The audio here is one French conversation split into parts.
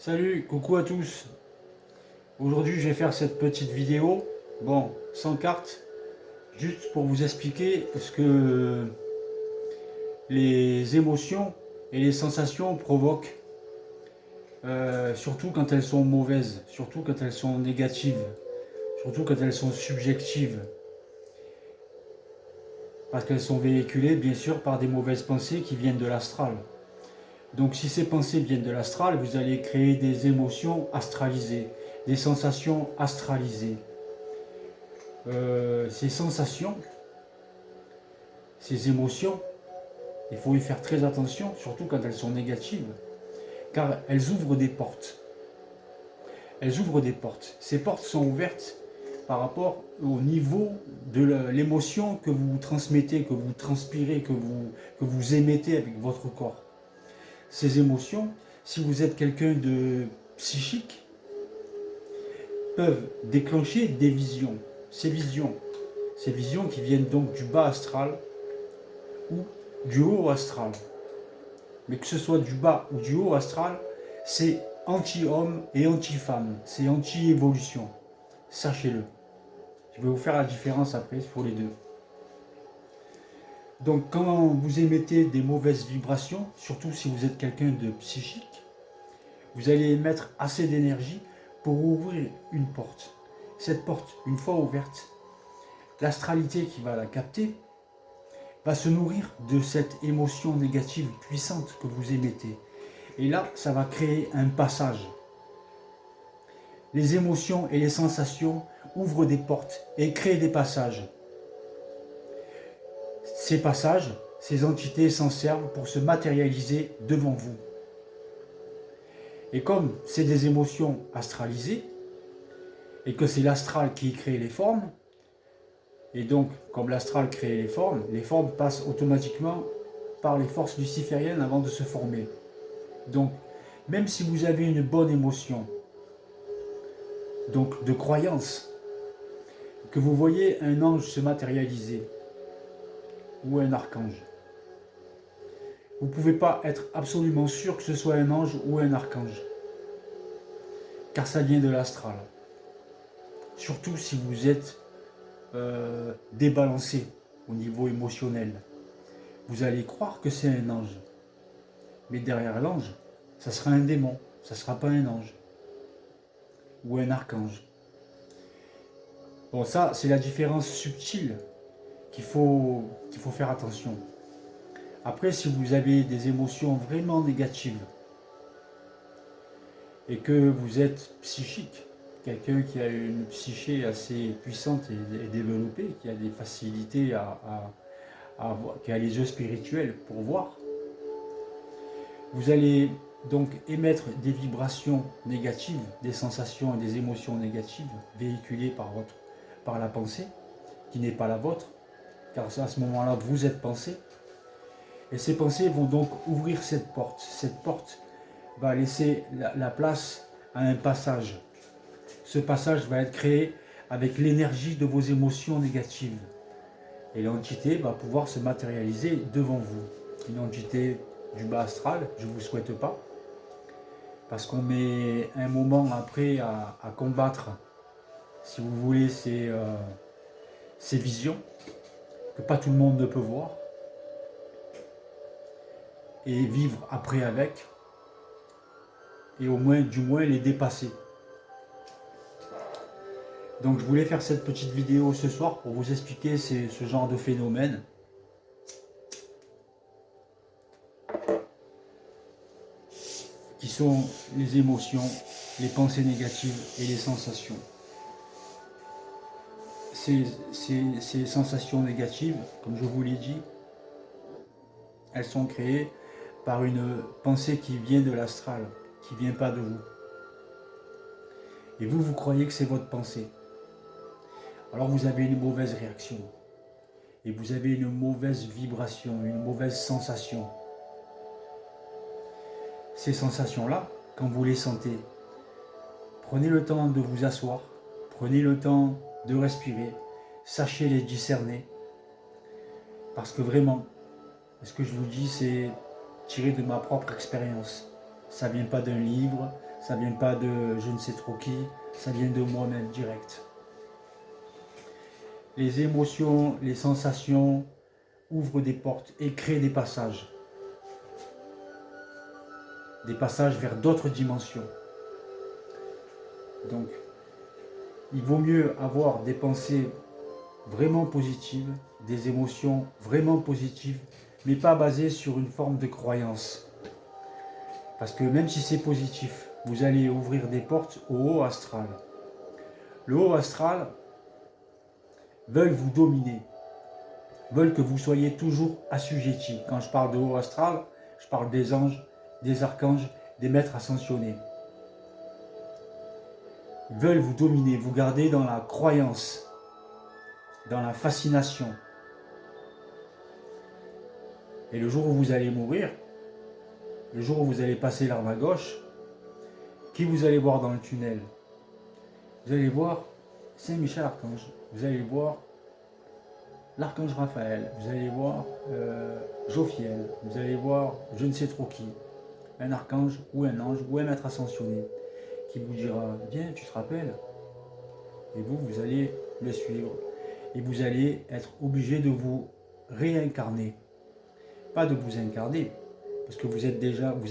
Salut, coucou à tous. Aujourd'hui, je vais faire cette petite vidéo, bon, sans carte, juste pour vous expliquer ce que les émotions et les sensations provoquent, surtout quand elles sont mauvaises, surtout quand elles sont négatives, surtout quand elles sont subjectives, parce qu'elles sont véhiculées, bien sûr, par des mauvaises pensées qui viennent de l'astral. Donc si ces pensées viennent de l'astral, vous allez créer des émotions astralisées, des sensations astralisées. Ces sensations, ces émotions, il faut y faire très attention, surtout quand elles sont négatives, car elles ouvrent des portes. Elles ouvrent des portes. Ces portes sont ouvertes par rapport au niveau de l'émotion que vous transmettez, que vous transpirez, que vous émettez avec votre corps. Ces émotions, si vous êtes quelqu'un de psychique, peuvent déclencher des visions. Ces visions qui viennent donc du bas astral ou du haut astral. Mais que ce soit du bas ou du haut astral, c'est anti-homme et anti-femme. C'est anti-évolution. Sachez-le. Je vais vous faire la différence après pour les deux. Donc quand vous émettez des mauvaises vibrations, surtout si vous êtes quelqu'un de psychique, vous allez émettre assez d'énergie pour ouvrir une porte. Cette porte, une fois ouverte, l'astralité qui va la capter va se nourrir de cette émotion négative puissante que vous émettez. Et là, ça va créer un passage. Les émotions et les sensations ouvrent des portes et créent des passages. Ces passages, ces entités s'en servent pour se matérialiser devant vous. Et comme c'est des émotions astralisées, et que c'est l'astral qui crée les formes, et donc comme l'astral crée les formes passent automatiquement par les forces lucifériennes avant de se former. Donc, même si vous avez une bonne émotion, donc de croyance, que vous voyez un ange se matérialiser, ou un archange, vous ne pouvez pas être absolument sûr que ce soit un ange ou un archange, car ça vient de l'astral. Surtout si vous êtes débalancé au niveau émotionnel. Vous allez croire que c'est un ange, mais derrière l'ange, ça sera un démon, ça ne sera pas un ange ou un archange. Bon, ça, c'est la différence subtile qu'il faut faire attention. Après, si vous avez des émotions vraiment négatives et que vous êtes psychique, quelqu'un qui a une psyché assez puissante et développée, qui a des facilités qui a les yeux spirituels pour voir, vous allez donc émettre des vibrations négatives, des sensations et des émotions négatives véhiculées par la pensée, qui n'est pas la vôtre, car à ce moment-là, vous êtes pensée. Et ces pensées vont donc ouvrir cette porte. Cette porte va laisser la place à un passage. Ce passage va être créé avec l'énergie de vos émotions négatives. Et l'entité va pouvoir se matérialiser devant vous. Une entité du bas astral, je ne vous souhaite pas, parce qu'on met un moment après à combattre, si vous voulez, ces visions, que pas tout le monde ne peut voir, et vivre après avec, et du moins les dépasser. Donc je voulais faire cette petite vidéo ce soir pour vous expliquer ce genre de phénomène. Qui sont les émotions, les pensées négatives et les sensations. Ces sensations négatives, comme je vous l'ai dit, elles sont créées par une pensée qui vient de l'astral, qui ne vient pas de vous. Et vous croyez que c'est votre pensée. Alors vous avez une mauvaise réaction. Et vous avez une mauvaise vibration, une mauvaise sensation. Ces sensations-là, quand vous les sentez, prenez le temps de vous asseoir, prenez le temps de respirer, sachez les discerner. Parce que vraiment, ce que je vous dis, c'est tiré de ma propre expérience. Ça ne vient pas d'un livre, Ça vient pas de je ne sais trop qui, ça vient de moi-même direct. Les émotions, les sensations ouvrent des portes et créent des passages. Des passages vers d'autres dimensions. Donc, il vaut mieux avoir des pensées vraiment positives, des émotions vraiment positives, mais pas basées sur une forme de croyance. Parce que même si c'est positif, vous allez ouvrir des portes au haut astral. Le haut astral veulent vous dominer, veulent que vous soyez toujours assujettis. Quand je parle de haut astral, je parle des anges, des archanges, des maîtres ascensionnés. Ils veulent vous dominer, vous garder dans la croyance, dans la fascination. Et le jour où vous allez mourir, le jour où vous allez passer l'arme à gauche, qui vous allez voir dans le tunnel? Vous allez voir Saint-Michel-Archange, vous allez voir l'archange Raphaël, vous allez voir Jophiel, vous allez voir je ne sais trop qui, un archange ou un ange ou un maître ascensionné qui vous dira viens, tu te rappelles? Et vous, vous allez le suivre et vous allez être obligé de vous réincarner. Pas de vous incarner, parce que vous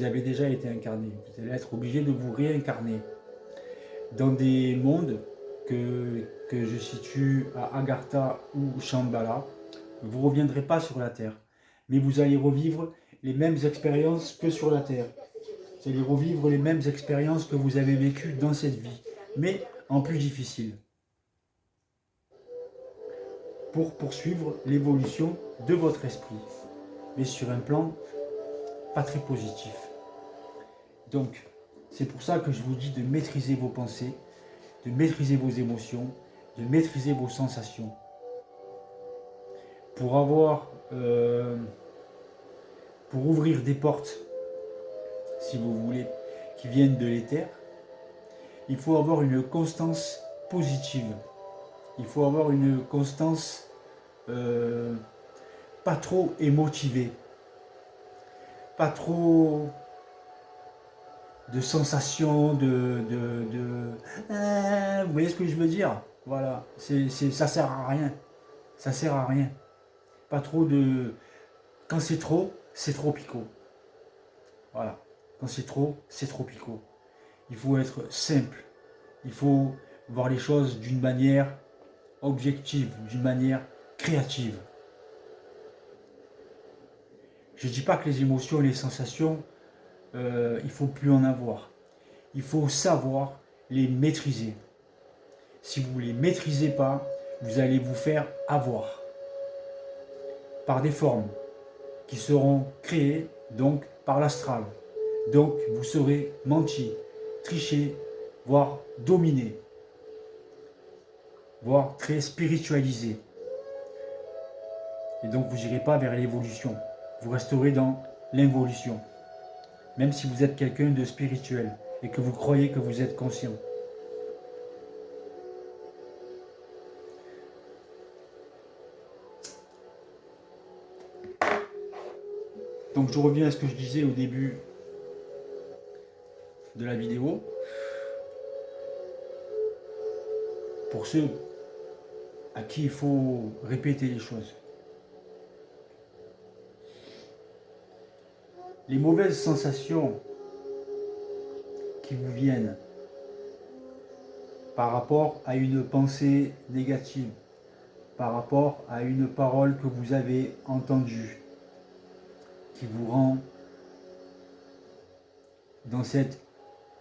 avez déjà été incarné. Vous allez être obligé de vous réincarner dans des mondes que je situe à Agartha ou Shambhala. Vous ne reviendrez pas sur la Terre, mais vous allez revivre les mêmes expériences que sur la Terre. Vous allez revivre les mêmes expériences que vous avez vécues dans cette vie, mais en plus difficile, pour poursuivre l'évolution de votre esprit, mais sur un plan pas très positif. Donc, c'est pour ça que je vous dis de maîtriser vos pensées, de maîtriser vos émotions, de maîtriser vos sensations. Pour ouvrir des portes, si vous voulez, qui viennent de l'éther, il faut avoir une constance positive. Il faut avoir une constance pas trop émotivée, pas trop de sensations, vous voyez ce que je veux dire? Voilà, ça sert à rien. Ça sert à rien. Pas trop de... Quand c'est trop picot. Voilà. Quand c'est trop picot. Il faut être simple. Il faut voir les choses d'une manière objective, d'une manière créative. Je ne dis pas que les émotions et les sensations, il ne faut plus en avoir. Il faut savoir les maîtriser. Si vous ne les maîtrisez pas, vous allez vous faire avoir par des formes qui seront créées donc par l'astral. Donc vous serez menti, triché, voire dominé, voire très spiritualisé. Et donc vous n'irez pas vers l'évolution. Vous resterez dans l'involution. Même si vous êtes quelqu'un de spirituel et que vous croyez que vous êtes conscient. Donc je reviens à ce que je disais au début de la vidéo. Pour ceux à qui il faut répéter les choses. Les mauvaises sensations qui vous viennent par rapport à une pensée négative, par rapport à une parole que vous avez entendue, qui vous rend dans cette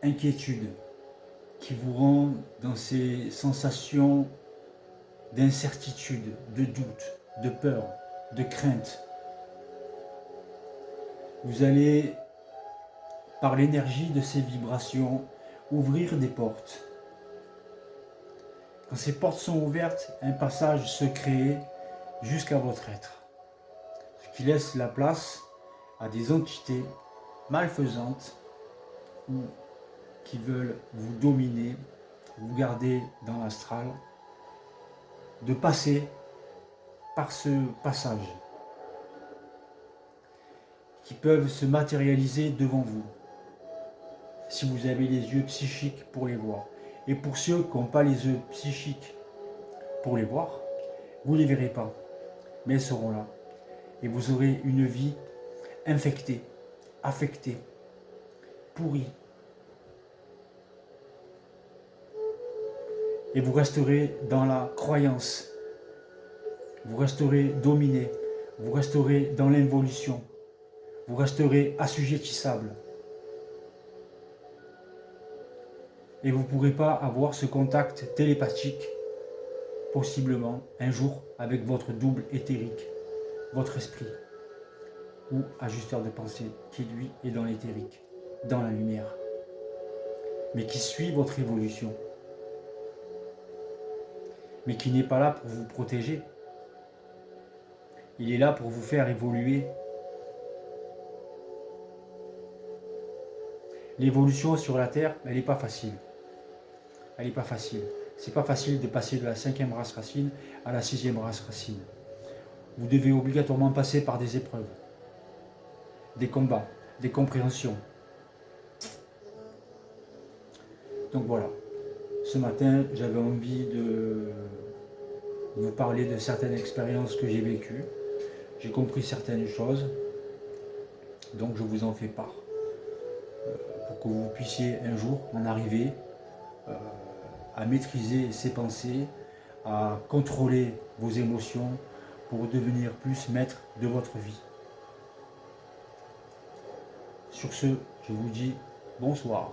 inquiétude, qui vous rend dans ces sensations d'incertitude, de doute, de peur, de crainte. Vous allez, par l'énergie de ces vibrations, ouvrir des portes. Quand ces portes sont ouvertes, un passage se crée jusqu'à votre être, ce qui laisse la place à des entités malfaisantes ou qui veulent vous dominer, vous garder dans l'astral, de passer par ce passage, qui peuvent se matérialiser devant vous. si vous avez les yeux psychiques pour les voir. Et pour ceux qui n'ont pas les yeux psychiques pour les voir, vous ne les verrez pas, mais elles seront là. Et vous aurez une vie infectée, affectée, pourrie. Et vous resterez dans la croyance. Vous resterez dominé. Vous resterez dans l'involution. Vous resterez assujettissable. Et vous ne pourrez pas avoir ce contact télépathique, possiblement, un jour, avec votre double éthérique, votre esprit, ou ajusteur de pensée, qui lui est dans l'éthérique, dans la lumière, mais qui suit votre évolution, mais qui n'est pas là pour vous protéger. Il est là pour vous faire évoluer. L'évolution sur la Terre, elle n'est pas facile. Elle n'est pas facile. C'est pas facile de passer de la 5e race racine à la 6e race racine. Vous devez obligatoirement passer par des épreuves, des combats, des compréhensions. Donc voilà, ce matin, j'avais envie de vous parler de certaines expériences que j'ai vécues. J'ai compris certaines choses, donc je vous en fais part, pour que vous puissiez un jour en arriver à maîtriser ses pensées, à contrôler vos émotions pour devenir plus maître de votre vie. Sur ce, je vous dis bonsoir.